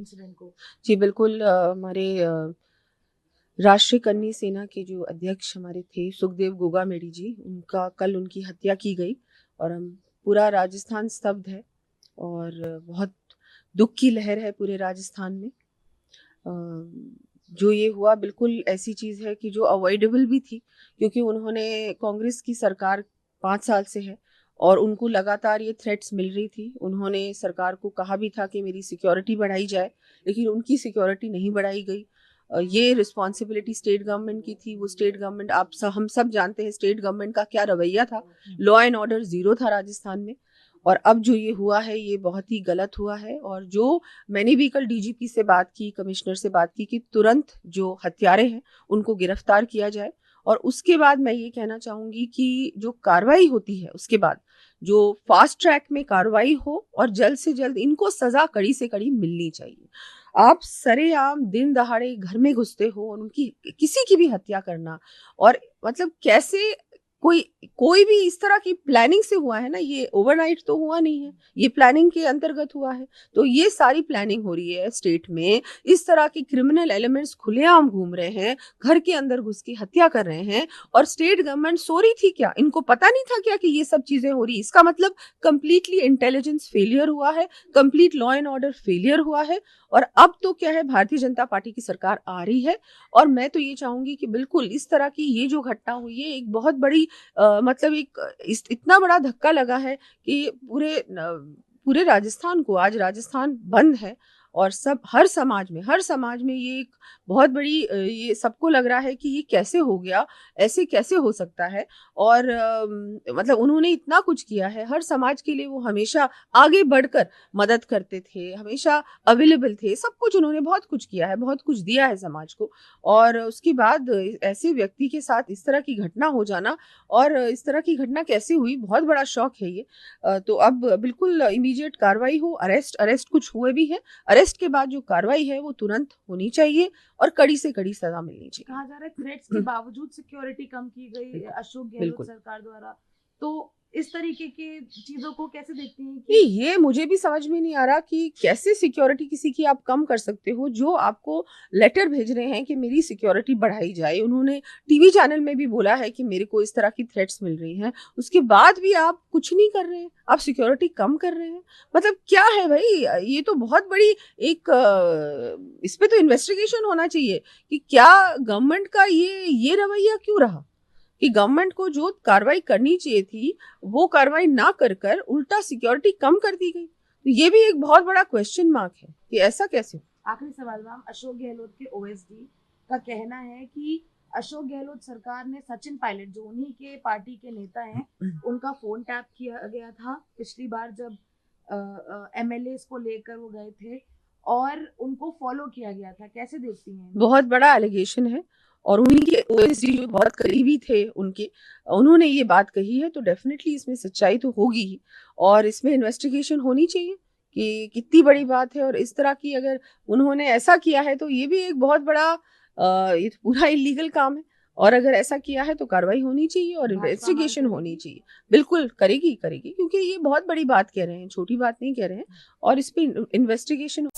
Incident को? जी बिल्कुल, हमारे राष्ट्रीय कन्नी सेना के जो अध्यक्ष हमारे थे सुखदेव गोगामेडी जी, उनका कल उनकी हत्या की गई और हम पूरा राजस्थान स्तब्ध है और बहुत दुख की लहर है पूरे राजस्थान में। जो ये हुआ बिल्कुल ऐसी चीज़ है कि जो अवॉइडेबल भी थी, क्योंकि उन्होंने कांग्रेस की सरकार 5 साल से है और उनको लगातार ये थ्रेट्स मिल रही थी। उन्होंने सरकार को कहा भी था कि मेरी सिक्योरिटी बढ़ाई जाए, लेकिन उनकी सिक्योरिटी नहीं बढ़ाई गई। ये रिस्पॉन्सिबिलिटी स्टेट गवर्नमेंट की थी। वो स्टेट गवर्नमेंट, हम सब जानते हैं स्टेट गवर्नमेंट का क्या रवैया था। लॉ एंड ऑर्डर ज़ीरो था राजस्थान में। और अब जो ये हुआ है ये बहुत ही गलत हुआ है। और जो मैंने भी कल डीजीपी से बात की, कमिश्नर से बात की कि तुरंत जो हत्यारे हैं उनको गिरफ्तार किया जाए। और उसके बाद मैं ये कहना चाहूँगी कि जो कार्रवाई होती है उसके बाद जो फास्ट ट्रैक में कार्रवाई हो और जल्द से जल्द इनको सज़ा कड़ी से कड़ी मिलनी चाहिए। आप सरेआम दिन दहाड़े घर में घुसते हो और उनकी किसी की भी हत्या करना, और मतलब कैसे कोई कोई भी इस तरह की प्लानिंग से हुआ है ना, ये ओवरनाइट तो हुआ नहीं है, ये प्लानिंग के अंतर्गत हुआ है। तो ये सारी प्लानिंग हो रही है स्टेट में, इस तरह के क्रिमिनल एलिमेंट्स खुलेआम घूम रहे हैं, घर के अंदर घुस के हत्या कर रहे हैं। और स्टेट गवर्नमेंट सो रही थी क्या? इनको पता नहीं था क्या कि ये सब चीजें हो रही? इसका मतलब कंप्लीटली इंटेलिजेंस फेलियर हुआ है, complete law and order failure हुआ है। और अब तो क्या है, भारतीय जनता पार्टी की सरकार आ रही है और मैं तो ये चाहूंगी कि बिल्कुल इस तरह की ये जो घटना हुई है एक बहुत बड़ी मतलब इतना बड़ा धक्का लगा है कि पूरे राजस्थान को, आज राजस्थान बंद है और हर समाज में ये एक बहुत बड़ी ये सबको लग रहा है कि ये कैसे हो गया, ऐसे कैसे हो सकता है। और मतलब उन्होंने इतना कुछ किया है हर समाज के लिए, वो हमेशा आगे बढ़कर मदद करते थे, हमेशा अवेलेबल थे, सब कुछ उन्होंने बहुत कुछ किया है, बहुत कुछ दिया है समाज को। और उसके बाद ऐसे व्यक्ति के साथ इस तरह की घटना हो जाना, और इस तरह की घटना कैसे हुई, बहुत बड़ा शौक है ये। तो अब बिल्कुल इमीडिएट कार्रवाई हो, अरेस्ट कुछ हुए भी हैं, अरेस्ट के बाद जो कार्रवाई है वो तुरंत होनी चाहिए और कड़ी से कड़ी सजा मिलनी चाहिए। कहा जा रहा है थ्रेट्स के बावजूद सिक्योरिटी कम की गई अशोक गहलोत सरकार द्वारा, तो इस तरीके की चीजों को कैसे देखते हैं कि ये मुझे भी समझ में नहीं आ रहा कि कैसे सिक्योरिटी किसी की आप कम कर सकते हो। जो आपको लेटर भेज रहे हैं कि मेरी सिक्योरिटी बढ़ाई जाए, उन्होंने टीवी चैनल में भी बोला है कि मेरे को इस तरह की थ्रेट्स मिल रही हैं, उसके बाद भी आप कुछ नहीं कर रहे हैं, आप सिक्योरिटी कम कर रहे हैं। मतलब क्या है भाई, ये तो बहुत बड़ी एक इस पे तो इन्वेस्टिगेशन होना चाहिए कि क्या गवर्नमेंट का ये रवैया क्यों रहा कि गवर्नमेंट को जो कार्रवाई करनी चाहिए थी वो कार्रवाई ना कर उल्टा सिक्योरिटी कम कर दी गई। तो ये भी एक बहुत बड़ा क्वेश्चन मार्क है कि ऐसा कैसे। आखिरी सवाल मैम, अशोक गहलोत के ओएसडी का कहना है कि अशोक गहलोत सरकार ने सचिन पायलट, जो उन्हीं के पार्टी के नेता हैं, उनका फोन टैप किया गया था पिछली बार जब एमएलए को लेकर वो गए थे और उनको फॉलो किया गया था। कैसे देखती हैं? बहुत बड़ा एलिगेशन है और उन्हीं के ओएसडी जो बहुत करीबी थे उनके, उन्होंने ये बात कही है, तो डेफिनेटली इसमें सच्चाई तो होगी ही और इसमें इन्वेस्टिगेशन होनी चाहिए कि कितनी बड़ी बात है। और इस तरह की अगर उन्होंने ऐसा किया है तो ये भी एक बहुत बड़ा ये तो पूरा इलीगल काम है। और अगर ऐसा किया है तो कार्रवाई होनी चाहिए और इन्वेस्टिगेशन होनी चाहिए। बिल्कुल करेगी क्योंकि ये बहुत बड़ी बात कह रहे हैं, छोटी बात नहीं कह रहे हैं, और इस पे इन्वेस्टिगेशन